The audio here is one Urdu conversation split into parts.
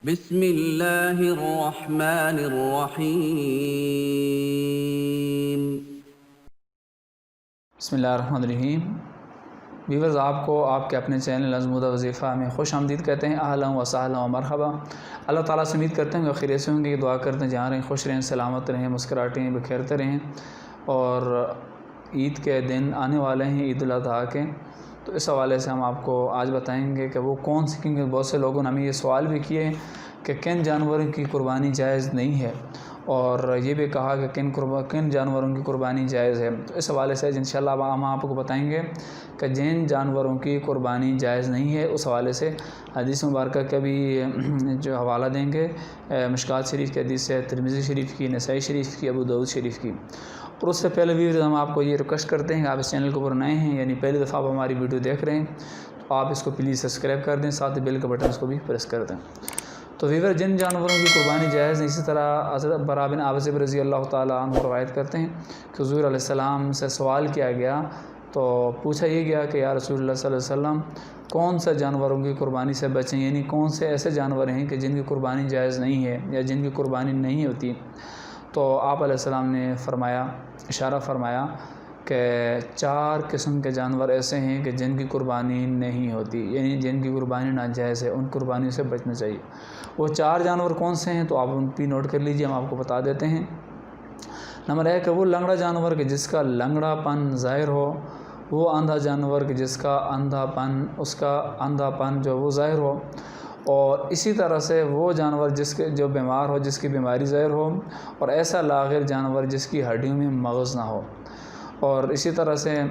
بسم اللہ الرحمن الرحیم۔ بسم اللہ الرحمن الرحیم۔ ویورز، آپ کو آپ کے اپنے چینل ازمودہ وظیفہ میں خوش آمدید کہتے ہیں۔ اہلا و سہلا و مرحبا۔ اللہ تعالیٰ سے امید کرتے ہیں کہ خیریت سے ہوں گے، دعا کرتے ہیں جہاں رہیں خوش رہیں، سلامت رہیں، مسکراتے رہیں، بکھیرتے رہیں۔ اور عید کے دن آنے والے ہیں، عید الاضحیٰ کے، تو اس حوالے سے ہم آپ کو آج بتائیں گے کہ وہ کون سی، کیونکہ بہت سے لوگوں نے ہمیں یہ سوال بھی کیے کہ کن جانوروں کی قربانی جائز نہیں ہے، اور یہ بھی کہا کہ کن جانوروں کی قربانی جائز ہے۔ تو اس حوالے سے انشاءاللہ ہم آپ کو بتائیں گے کہ جن جانوروں کی قربانی جائز نہیں ہے، اس حوالے سے حدیث مبارکہ کا بھی جو حوالہ دیں گے، مشکوٰۃ شریف کی حدیث ہے، ترمذی شریف کی، نسائی شریف کی، ابو داؤد شریف کی۔ اور اس سے پہلے بھی ہم آپ کو یہ ریکویسٹ کرتے ہیں کہ آپ اس چینل کے اوپر نئے ہیں، یعنی پہلی دفعہ آپ ہماری ویڈیو دیکھ رہے ہیں، تو آپ اس کو پلیز سبسکرائب کر دیں، ساتھ ہی بیل کے بٹن کو بھی پریس کر دیں۔ تو ویور، جن جانوروں کی قربانی جائز ہے، اسی طرح حضرت براء بن عازب رضی اللہ تعالیٰ عنہ روایت کرتے ہیں کہ حضور علیہ السلام سے سوال کیا گیا، تو پوچھا یہ گیا کہ یا رسول اللہ صلی اللہ علیہ وسلم، کون سے جانوروں کی قربانی سے بچیں، یعنی کون سے ایسے جانور ہیں کہ جن کی قربانی جائز نہیں ہے یا جن کی قربانی نہیں ہوتی؟ تو آپ علیہ السلام نے اشارہ فرمایا کہ 4 قسم کے جانور ایسے ہیں کہ جن کی قربانی نہیں ہوتی، یعنی جن کی قربانی ناجائز ہے، ان قربانیوں سے بچنا چاہیے۔ وہ 4 جانور کون سے ہیں تو آپ ان پہ نوٹ کر لیجئے، ہم آپ کو بتا دیتے ہیں۔ نمبر 1 ہے وہ لنگڑا جانور کہ جس کا لنگڑا پن ظاہر ہو، وہ اندھا جانور کہ جس کا اندھا پن جو وہ ظاہر ہو، اور اسی طرح سے وہ جانور جو بیمار ہو، جس کی بیماری ظاہر ہو، اور ایسا لاغر جانور جس کی ہڈیوں میں مغز نہ ہو۔ اور اسی طرح سے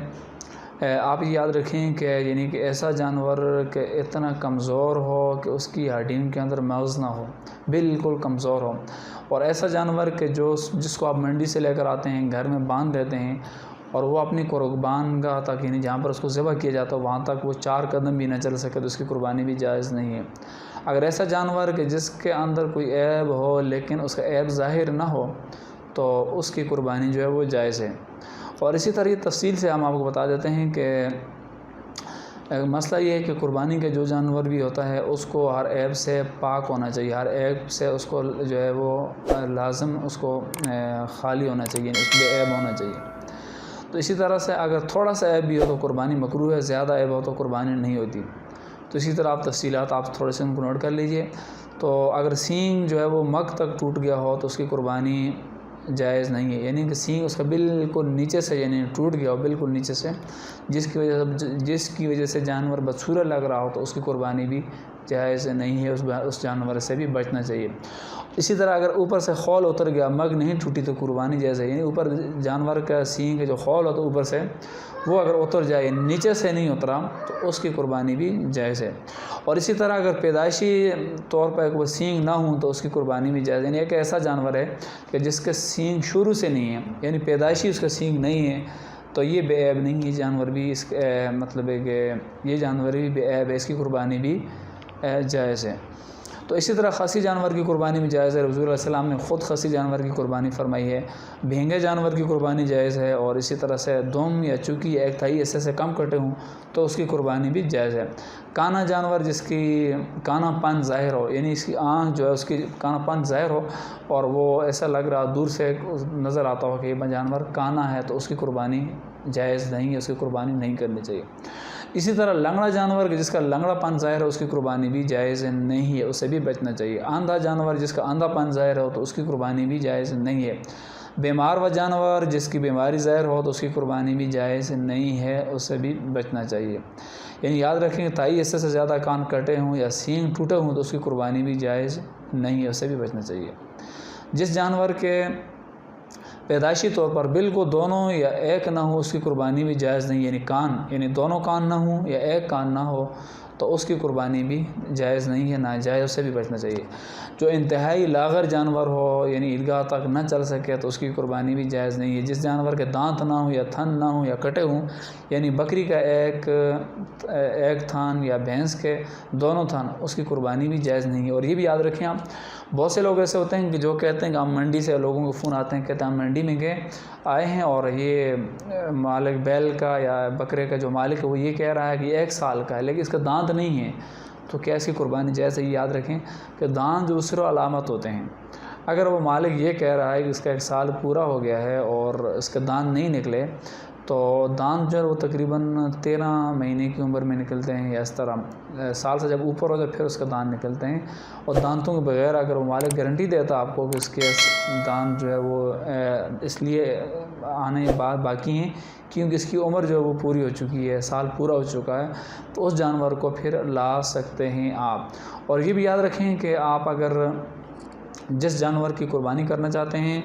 آپ یاد رکھیں کہ یعنی کہ ایسا جانور کہ اتنا کمزور ہو کہ اس کی ہڈیوں کے اندر مغز نہ ہو، بالکل کمزور ہو۔ اور ایسا جانور کہ جس کو آپ منڈی سے لے کر آتے ہیں، گھر میں باندھ دیتے ہیں، اور وہ اپنی قربان گاہ تک، یعنی جہاں پر اس کو ذبح کیا جاتا ہے، وہاں تک وہ 4 قدم بھی نہ چل سکے، تو اس کی قربانی بھی جائز نہیں ہے۔ اگر ایسا جانور کہ جس کے اندر کوئی عیب ہو لیکن اس کا عیب ظاہر نہ ہو، تو اس کی قربانی جو ہے وہ جائز ہے۔ اور اسی طرح تفصیل سے ہم آپ کو بتا دیتے ہیں کہ مسئلہ یہ ہے کہ قربانی کے جو جانور بھی ہوتا ہے، اس کو ہر عیب سے پاک ہونا چاہیے، ہر عیب سے اس کو جو ہے وہ لازم اس کو خالی ہونا چاہیے، اس میں عیب ہونا چاہیے۔ تو اسی طرح سے اگر تھوڑا سا عیب بھی ہو تو قربانی مکروہ ہے، زیادہ عیب ہو تو قربانی نہیں ہوتی۔ تو اسی طرح آپ تفصیلات آپ تھوڑے سے ان کو نوٹ کر لیجئے۔ تو اگر سینگ جو ہے وہ مگ تک ٹوٹ گیا ہو تو اس کی قربانی جائز نہیں ہے، یعنی کہ سینگ اس کا بالکل نیچے سے یعنی ٹوٹ گیا ہو، بالکل نیچے سے، جس کی وجہ سے جانور بدصورت لگ رہا ہو، تو اس کی قربانی بھی جائز نہیں ہے، اس جانور سے بھی بچنا چاہیے۔ اسی طرح اگر اوپر سے خول اتر گیا، مگ نہیں ٹوٹی، تو قربانی جائز ہے، یعنی اوپر جانور کا سینگ جو خول ہوتا ہے اوپر سے، وہ اگر اتر جائے، نیچے سے نہیں اترا، تو اس کی قربانی بھی جائز ہے۔ اور اسی طرح اگر پیدائشی طور پر وہ سینگ نہ ہوں تو اس کی قربانی بھی جائز ہے، یعنی ایک ایسا جانور ہے کہ جس کے سینگ شروع سے نہیں ہے، یعنی پیدائشی اس کا سینگ نہیں ہے، تو یہ بے عیب نہیں، یہ جانور بھی مطلب ہے کہ یہ جانور بھی بے عیب ہے، اس کی قربانی بھی جائز ہے۔ تو اسی طرح خصی جانور کی قربانی بھی جائز ہے، حضور علیہ السلام نے خود خصی جانور کی قربانی فرمائی ہے۔ بھینگے جانور کی قربانی جائز ہے، اور اسی طرح سے دم یا چوکی یا 1/3 حصے سے کم کٹے ہوں تو اس کی قربانی بھی جائز ہے۔ کانا جانور جس کی کانا پن ظاہر ہو، یعنی اس کی آنکھ جو ہے اس کی کانا پن ظاہر ہو، اور وہ ایسا لگ رہا دور سے نظر آتا ہو کہ یہ جانور کانا ہے، تو اس کی قربانی جائز نہیں ہے، اس کی قربانی نہیں کرنی چاہیے۔ اسی طرح لنگڑا جانور جس کا لنگڑا پن ظاہر ہے، اس کی قربانی بھی جائز نہیں ہے، اسے بھی بچنا چاہیے۔ اندھا جانور جس کا اندھا پن ظاہر ہو، تو اس کی قربانی بھی جائز نہیں ہے۔ بیمار و جانور جس کی بیماری ظاہر ہو، تو اس کی قربانی بھی جائز نہیں ہے، اسے بھی بچنا چاہیے۔ یعنی یاد رکھیں کہ 2.5 حصے سے زیادہ کان کٹے ہوں یا سینگ ٹوٹے ہوں تو اس کی قربانی بھی جائز نہیں ہے، اسے بھی بچنا چاہیے۔ جس جانور کے پیدائشی طور پر بالکل دونوں یا ایک نہ ہو، اس کی قربانی بھی جائز نہیں، یعنی دونوں کان نہ ہوں یا ایک کان نہ ہو، تو اس کی قربانی بھی جائز نہیں ہے، ناجائز، اس سے بھی بچنا چاہیے۔ جو انتہائی لاغر جانور ہو، یعنی عیدگاہ تک نہ چل سکے، تو اس کی قربانی بھی جائز نہیں ہے۔ جس جانور کے دانت نہ ہوں یا تھن نہ ہوں یا کٹے ہوں، یعنی بکری کا ایک تھن یا بھینس کے دونوں تھن، اس کی قربانی بھی جائز نہیں ہے۔ اور یہ بھی یاد رکھیں آپ، بہت سے لوگ ایسے ہوتے ہیں کہ جو کہتے ہیں کہ ہم منڈی سے، لوگوں کو فون آتے ہیں کہتے ہیں ہم منڈی میں آئے ہیں، اور یہ مالک بیل کا یا بکرے کا جو مالک ہے وہ یہ کہہ رہا ہے کہ 1 سال کا ہے، لیکن اس کا دانت نہیں ہے، تو کیا اس کی قربانی جائز ہے؟ یاد رکھیں کہ دان جو صرف علامت ہوتے ہیں. اگر وہ مالک یہ کہہ رہا ہے کہ اس کا 1 سال پورا ہو گیا ہے اور اس کے دان نہیں نکلے، تو دان جو ہے وہ تقریباً 13 مہینے کی عمر میں نکلتے ہیں، یا اس طرح سال سے جب اوپر ہو جائے پھر اس کا دان نکلتے ہیں. اور دانتوں کے بغیر اگر وہ مالک گارنٹی دیتا آپ کو کہ اس کے دان جو ہے وہ اس لیے آنے بعد باقی ہیں کیونکہ اس کی عمر جو ہے وہ پوری ہو چکی ہے، سال پورا ہو چکا ہے، تو اس جانور کو پھر لا سکتے ہیں آپ. اور یہ بھی یاد رکھیں کہ آپ اگر جس جانور کی قربانی کرنا چاہتے ہیں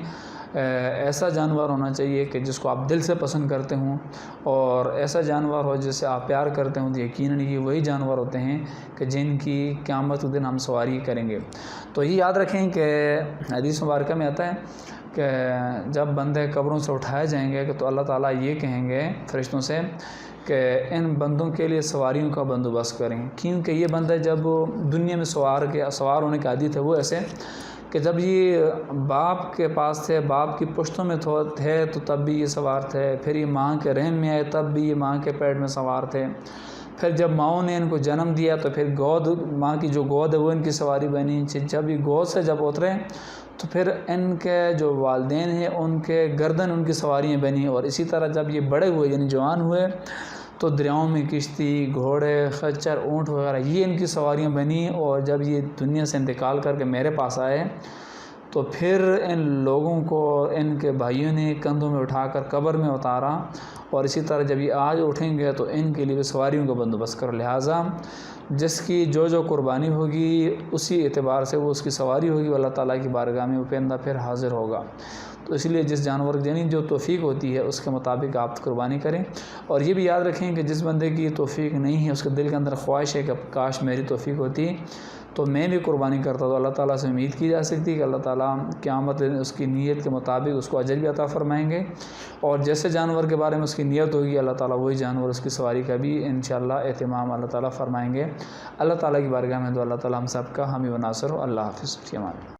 ایسا جانور ہونا چاہیے کہ جس کو آپ دل سے پسند کرتے ہوں، اور ایسا جانور ہو جس سے آپ پیار کرتے ہوں. تو یقیناً یہ وہی جانور ہوتے ہیں کہ جن کی قیامت کے دن ہم سواری کریں گے. تو یہ یاد رکھیں کہ حدیث مبارکہ میں آتا ہے کہ جب بندے قبروں سے اٹھائے جائیں گے تو اللہ تعالیٰ یہ کہیں گے فرشتوں سے کہ ان بندوں کے لیے سواریوں کا بندوبست کریں، کیونکہ یہ بندے جب دنیا میں سوار ہونے کے عادی تھے، وہ ایسے کہ جب یہ باپ کے پاس تھے، باپ کی پشتوں میں تھے تو تب بھی یہ سوار تھے، پھر یہ ماں کے رحم میں آئے تب بھی یہ ماں کے پیٹ میں سوار تھے، پھر جب ماؤں نے ان کو جنم دیا تو پھر ماں کی جو گود ہے وہ ان کی سواری بنی. جب یہ گود سے جب اترے تو پھر ان کے جو والدین ہیں ان کے گردن ان کی سواریاں بنی. اور اسی طرح جب یہ بڑے ہوئے یعنی جوان ہوئے تو دریاؤں میں کشتی، گھوڑے، خچر، اونٹ وغیرہ یہ ان کی سواریاں بنی. اور جب یہ دنیا سے انتقال کر کے میرے پاس آئے تو پھر ان لوگوں کو ان کے بھائیوں نے کندھوں میں اٹھا کر قبر میں اتارا. اور اسی طرح جب یہ آج اٹھیں گے تو ان کے لیے بھی سواریوں کا بندوبست کرو. لہٰذا جس کی جو قربانی ہوگی اسی اعتبار سے وہ اس کی سواری ہوگی، اللہ تعالیٰ کی بارگاہ میں وہ پہندہ پھر حاضر ہوگا. تو اس لیے جس جانور یعنی جو توفیق ہوتی ہے اس کے مطابق آپ قربانی کریں. اور یہ بھی یاد رکھیں کہ جس بندے کی توفیق نہیں ہے، اس کے دل کے اندر خواہش ہے کہ کاش میری توفیق ہوتی تو میں بھی قربانی کرتا. تو اللہ تعالیٰ سے امید کی جا سکتی ہے کہ اللہ تعالیٰ قیامت اس کی نیت کے مطابق اس کو اجر بھی عطا فرمائیں گے. اور جیسے جانور کے بارے میں اس کی نیت ہوگی، اللہ تعالیٰ وہی جانور اس کی سواری کا بھی انشاءاللہ اہتمام اللہ تعالیٰ فرمائیں گے. اللہ تعالیٰ کی بارگاہ میں تو اللہ تعالیٰ ہم سب کا حامی و ناصر ہو. اللہ حافظ.